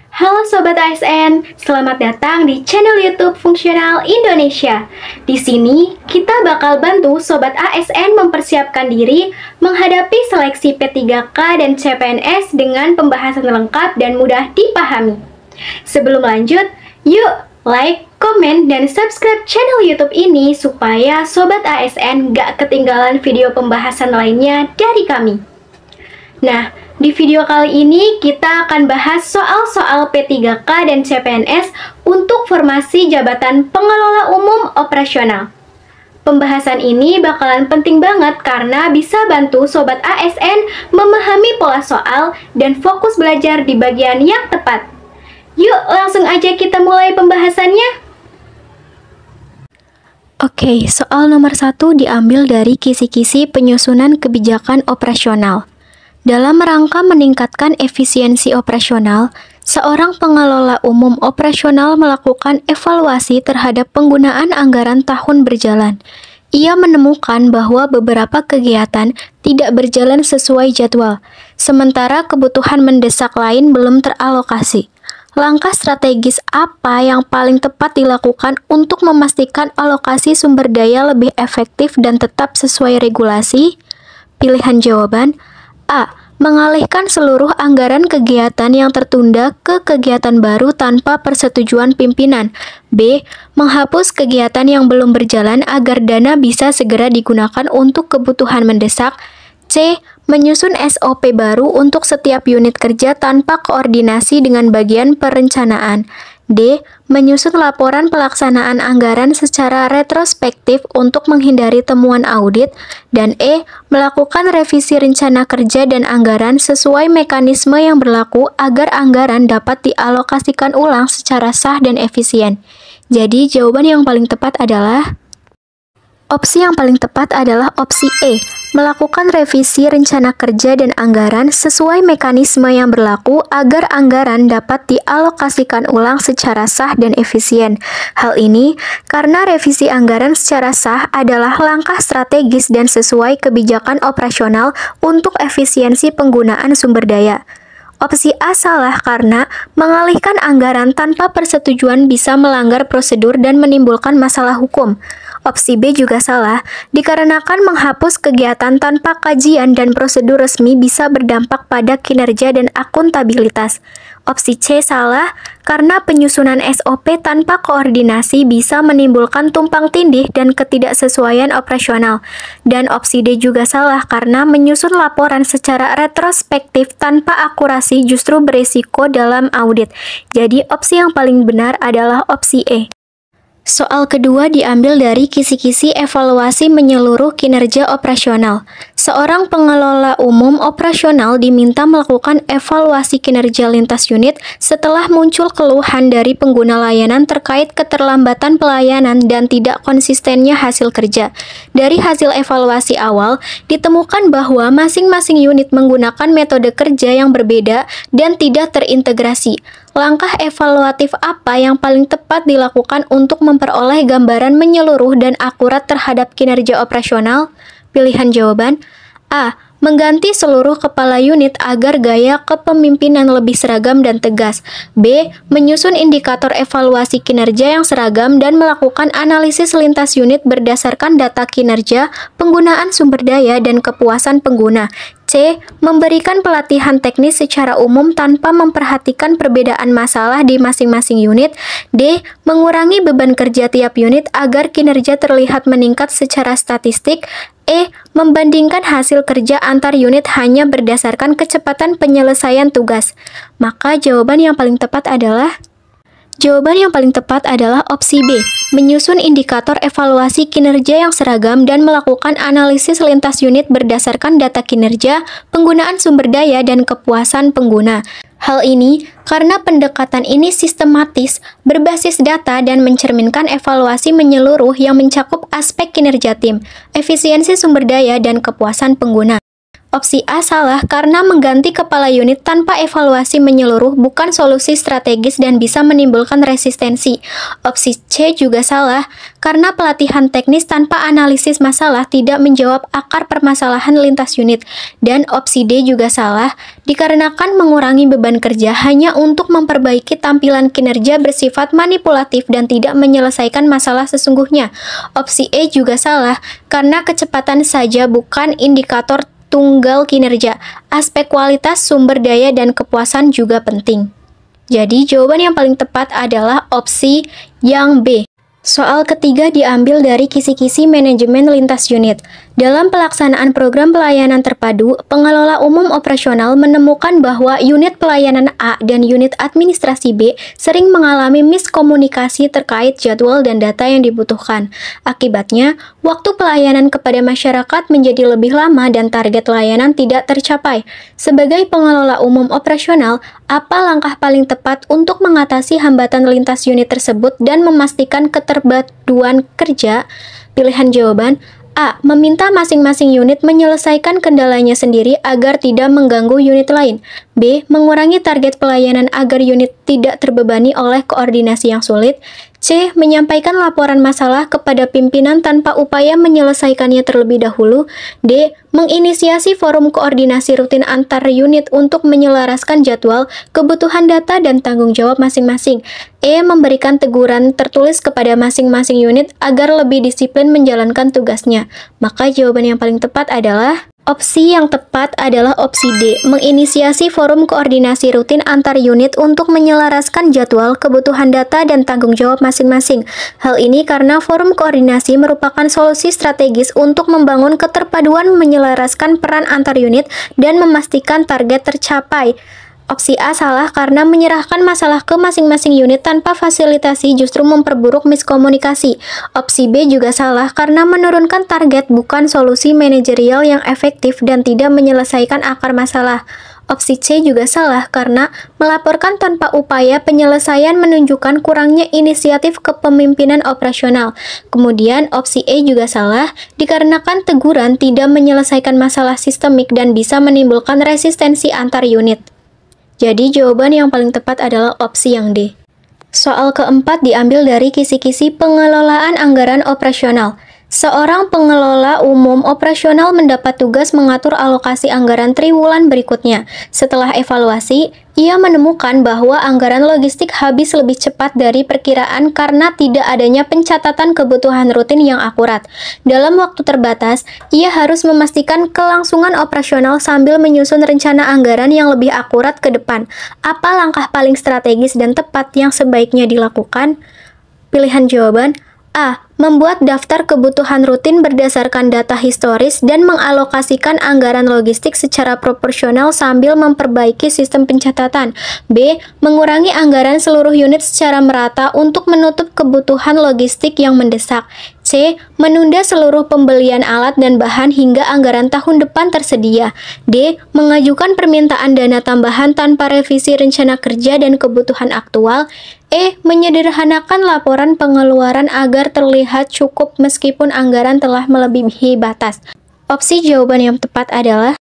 Halo Sobat ASN, selamat datang di channel YouTube Fungsional Indonesia. Di sini, kita bakal bantu Sobat ASN mempersiapkan diri menghadapi seleksi P3K dan CPNS dengan pembahasan lengkap dan mudah dipahami. Sebelum lanjut, yuk like, komen, dan subscribe channel YouTube ini supaya Sobat ASN gak ketinggalan video pembahasan lainnya dari kami. Nah, di video kali ini kita akan bahas soal-soal P3K dan CPNS untuk formasi jabatan pengelola umum operasional. Pembahasan ini bakalan penting banget karena bisa bantu Sobat ASN memahami pola soal dan fokus belajar di bagian yang tepat. Yuk langsung aja kita mulai pembahasannya. Oke, soal nomor 1 diambil dari kisi-kisi penyusunan kebijakan operasional. Dalam rangka meningkatkan efisiensi operasional, seorang pengelola umum operasional melakukan evaluasi terhadap penggunaan anggaran tahun berjalan. Ia menemukan bahwa beberapa kegiatan tidak berjalan sesuai jadwal, sementara kebutuhan mendesak lain belum teralokasi. Langkah strategis apa yang paling tepat dilakukan untuk memastikan alokasi sumber daya lebih efektif dan tetap sesuai regulasi? Pilihan jawaban A. Mengalihkan seluruh anggaran kegiatan yang tertunda ke kegiatan baru tanpa persetujuan pimpinan. B. Menghapus kegiatan yang belum berjalan agar dana bisa segera digunakan untuk kebutuhan mendesak. C. Menyusun SOP baru untuk setiap unit kerja tanpa koordinasi dengan bagian perencanaan. D. Menyusun laporan pelaksanaan anggaran secara retrospektif untuk menghindari temuan audit. Dan E. Melakukan revisi rencana kerja dan anggaran sesuai mekanisme yang berlaku agar anggaran dapat dialokasikan ulang secara sah dan efisien. Jadi, jawaban yang paling tepat adalah opsi E. Melakukan revisi rencana kerja dan anggaran sesuai mekanisme yang berlaku agar anggaran dapat dialokasikan ulang secara sah dan efisien. Hal ini karena revisi anggaran secara sah adalah langkah strategis dan sesuai kebijakan operasional untuk efisiensi penggunaan sumber daya. Opsi A salah karena mengalihkan anggaran tanpa persetujuan bisa melanggar prosedur dan menimbulkan masalah hukum. Opsi B juga salah, dikarenakan menghapus kegiatan tanpa kajian dan prosedur resmi bisa berdampak pada kinerja dan akuntabilitas. Opsi C salah, karena penyusunan SOP tanpa koordinasi bisa menimbulkan tumpang tindih dan ketidaksesuaian operasional. Dan opsi D juga salah, karena menyusun laporan secara retrospektif tanpa akurasi justru berisiko dalam audit. Jadi opsi yang paling benar adalah opsi E. Soal kedua diambil dari kisi-kisi evaluasi menyeluruh kinerja operasional. Seorang pengelola umum operasional diminta melakukan evaluasi kinerja lintas unit setelah muncul keluhan dari pengguna layanan terkait keterlambatan pelayanan dan tidak konsistennya hasil kerja. Dari hasil evaluasi awal, ditemukan bahwa masing-masing unit menggunakan metode kerja yang berbeda dan tidak terintegrasi. Langkah evaluatif apa yang paling tepat dilakukan untuk memperoleh gambaran menyeluruh dan akurat terhadap kinerja operasional? Pilihan jawaban A. Mengganti seluruh kepala unit agar gaya kepemimpinan lebih seragam dan tegas. B. Menyusun indikator evaluasi kinerja yang seragam dan melakukan analisis lintas unit berdasarkan data kinerja, penggunaan sumber daya, dan kepuasan pengguna. C. Memberikan pelatihan teknis secara umum tanpa memperhatikan perbedaan masalah di masing-masing unit. D. Mengurangi beban kerja tiap unit agar kinerja terlihat meningkat secara statistik. E. Membandingkan hasil kerja antar unit hanya berdasarkan kecepatan penyelesaian tugas. Maka jawaban yang paling tepat adalah opsi B. Menyusun indikator evaluasi kinerja yang seragam dan melakukan analisis lintas unit berdasarkan data kinerja, penggunaan sumber daya, dan kepuasan pengguna. Hal ini karena pendekatan ini sistematis, berbasis data, dan mencerminkan evaluasi menyeluruh yang mencakup aspek kinerja tim, efisiensi sumber daya, dan kepuasan pengguna. Opsi A salah karena mengganti kepala unit tanpa evaluasi menyeluruh bukan solusi strategis dan bisa menimbulkan resistensi. Opsi C juga salah karena pelatihan teknis tanpa analisis masalah tidak menjawab akar permasalahan lintas unit. Dan opsi D juga salah dikarenakan mengurangi beban kerja hanya untuk memperbaiki tampilan kinerja bersifat manipulatif dan tidak menyelesaikan masalah sesungguhnya. Opsi E juga salah karena kecepatan saja bukan indikator tunggal kinerja. Aspek kualitas sumber daya dan kepuasan juga penting. Jadi jawaban yang paling tepat adalah opsi yang B. Soal ketiga diambil dari kisi-kisi manajemen lintas unit. Dalam pelaksanaan program pelayanan terpadu, pengelola umum operasional menemukan bahwa unit pelayanan A dan unit administrasi B sering mengalami miskomunikasi terkait jadwal dan data yang dibutuhkan. Akibatnya, waktu pelayanan kepada masyarakat menjadi lebih lama dan target layanan tidak tercapai. Sebagai pengelola umum operasional, apa langkah paling tepat untuk mengatasi hambatan lintas unit tersebut dan memastikan keterpaduan kerja? Pilihan jawaban A. Meminta masing-masing unit menyelesaikan kendalanya sendiri agar tidak mengganggu unit lain. B. Mengurangi target pelayanan agar unit tidak terbebani oleh koordinasi yang sulit. C. Menyampaikan laporan masalah kepada pimpinan tanpa upaya menyelesaikannya terlebih dahulu. D. Menginisiasi forum koordinasi rutin antar unit untuk menyelaraskan jadwal, kebutuhan data, dan tanggung jawab masing-masing. E. Memberikan teguran tertulis kepada masing-masing unit agar lebih disiplin menjalankan tugasnya. Maka jawaban yang paling tepat adalah opsi yang tepat adalah opsi D, menginisiasi forum koordinasi rutin antar unit untuk menyelaraskan jadwal, kebutuhan data, dan tanggung jawab masing-masing. Hal ini karena forum koordinasi merupakan solusi strategis untuk membangun keterpaduan, menyelaraskan peran antar unit, dan memastikan target tercapai. Opsi A salah karena menyerahkan masalah ke masing-masing unit tanpa fasilitasi justru memperburuk miskomunikasi. Opsi B juga salah karena menurunkan target bukan solusi manajerial yang efektif dan tidak menyelesaikan akar masalah. Opsi C juga salah karena melaporkan tanpa upaya penyelesaian menunjukkan kurangnya inisiatif kepemimpinan operasional. Kemudian opsi E juga salah dikarenakan teguran tidak menyelesaikan masalah sistemik dan bisa menimbulkan resistensi antar unit. Jadi jawaban yang paling tepat adalah opsi yang D. Soal keempat diambil dari kisi-kisi pengelolaan anggaran operasional. Seorang pengelola umum operasional mendapat tugas mengatur alokasi anggaran triwulan berikutnya. Setelah evaluasi, ia menemukan bahwa anggaran logistik habis lebih cepat dari perkiraan karena tidak adanya pencatatan kebutuhan rutin yang akurat. Dalam waktu terbatas, ia harus memastikan kelangsungan operasional sambil menyusun rencana anggaran yang lebih akurat ke depan. Apa langkah paling strategis dan tepat yang sebaiknya dilakukan? Pilihan jawaban A. Membuat daftar kebutuhan rutin berdasarkan data historis dan mengalokasikan anggaran logistik secara proporsional sambil memperbaiki sistem pencatatan. B. Mengurangi anggaran seluruh unit secara merata untuk menutup kebutuhan logistik yang mendesak. C. Menunda seluruh pembelian alat dan bahan hingga anggaran tahun depan tersedia. D. Mengajukan permintaan dana tambahan tanpa revisi rencana kerja dan kebutuhan aktual. E. Menyederhanakan laporan pengeluaran agar terlihat cukup meskipun anggaran telah melebihi batas. Opsi jawaban yang tepat adalah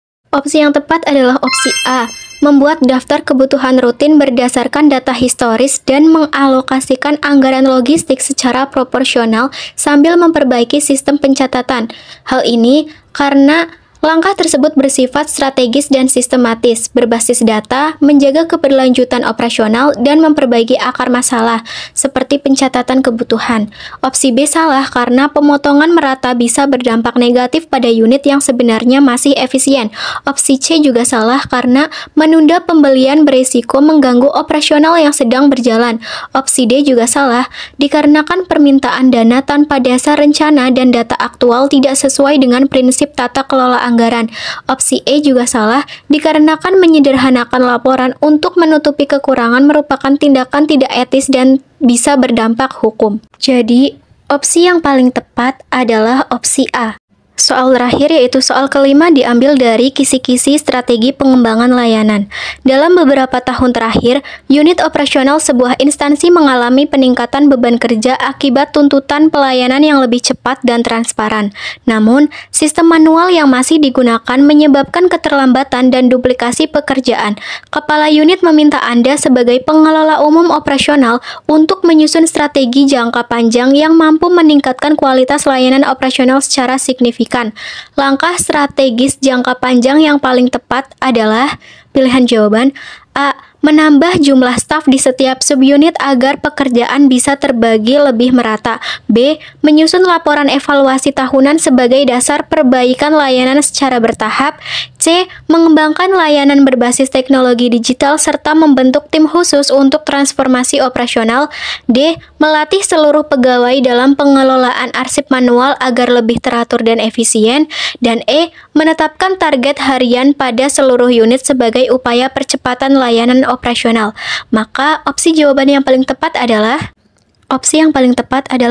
opsi A. Membuat daftar kebutuhan rutin berdasarkan data historis dan mengalokasikan anggaran logistik secara proporsional sambil memperbaiki sistem pencatatan. Hal ini karena langkah tersebut bersifat strategis dan sistematis, berbasis data, menjaga keberlanjutan operasional, dan memperbaiki akar masalah, seperti pencatatan kebutuhan. Opsi B salah karena pemotongan merata bisa berdampak negatif pada unit yang sebenarnya masih efisien. Opsi C juga salah karena menunda pembelian berisiko mengganggu operasional yang sedang berjalan. Opsi D juga salah dikarenakan permintaan dana tanpa dasar rencana dan data aktual tidak sesuai dengan prinsip tata kelola anggaran. Opsi E juga salah dikarenakan menyederhanakan laporan untuk menutupi kekurangan merupakan tindakan tidak etis dan bisa berdampak hukum. Jadi, opsi yang paling tepat adalah opsi A. Soal terakhir yaitu soal kelima diambil dari kisi-kisi strategi pengembangan layanan. Dalam beberapa tahun terakhir, unit operasional sebuah instansi mengalami peningkatan beban kerja akibat tuntutan pelayanan yang lebih cepat dan transparan. Namun, sistem manual yang masih digunakan menyebabkan keterlambatan dan duplikasi pekerjaan. Kepala unit meminta Anda sebagai pengelola umum operasional untuk menyusun strategi jangka panjang yang mampu meningkatkan kualitas layanan operasional secara signifikan. Langkah strategis jangka panjang yang paling tepat adalah pilihan jawaban A. Menambah jumlah staf di setiap subunit agar pekerjaan bisa terbagi lebih merata. B. Menyusun laporan evaluasi tahunan sebagai dasar perbaikan layanan secara bertahap. C. Mengembangkan layanan berbasis teknologi digital serta membentuk tim khusus untuk transformasi operasional. D. Melatih seluruh pegawai dalam pengelolaan arsip manual agar lebih teratur dan efisien. Dan E. Menetapkan target harian pada seluruh unit sebagai upaya percepatan layanan operasional. Maka opsi jawaban yang paling tepat adalah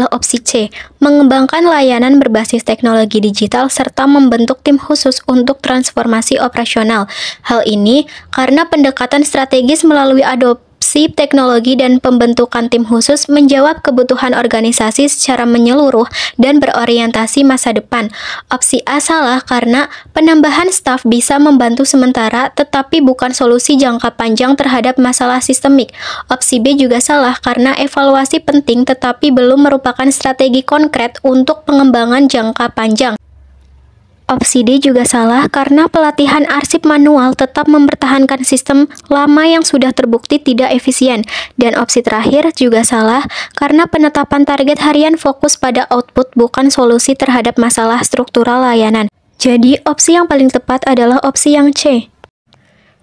opsi C, mengembangkan layanan berbasis teknologi digital serta membentuk tim khusus untuk transformasi operasional. Hal ini karena pendekatan strategis melalui adopsi teknologi dan pembentukan tim khusus menjawab kebutuhan organisasi secara menyeluruh dan berorientasi masa depan. Opsi A salah karena penambahan staf bisa membantu sementara tetapi bukan solusi jangka panjang terhadap masalah sistemik. Opsi B juga salah karena evaluasi penting tetapi belum merupakan strategi konkret untuk pengembangan jangka panjang. Opsi D juga salah karena pelatihan arsip manual tetap mempertahankan sistem lama yang sudah terbukti tidak efisien. Dan opsi terakhir juga salah karena penetapan target harian fokus pada output bukan solusi terhadap masalah struktural layanan. Jadi opsi yang paling tepat adalah opsi yang C.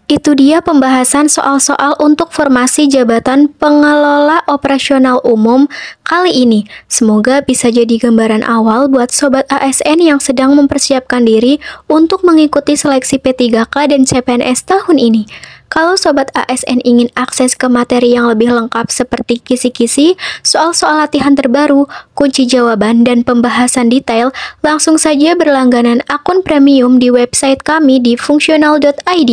Itu dia pembahasan soal-soal untuk formasi jabatan pengelola operasional umum kali ini. Semoga bisa jadi gambaran awal buat Sobat ASN yang sedang mempersiapkan diri untuk mengikuti seleksi P3K dan CPNS tahun ini. Kalau Sobat ASN ingin akses ke materi yang lebih lengkap seperti kisi-kisi, soal-soal latihan terbaru, kunci jawaban, dan pembahasan detail, langsung saja berlangganan akun premium di website kami di fungsional.id.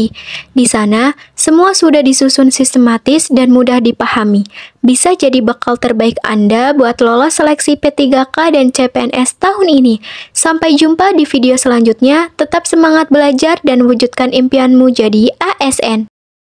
Di sana, semua sudah disusun sistematis dan mudah dipahami. Bisa jadi bekal terbaik Anda buat lolos seleksi P3K dan CPNS tahun ini. Sampai jumpa di video selanjutnya, tetap semangat belajar dan wujudkan impianmu jadi ASN.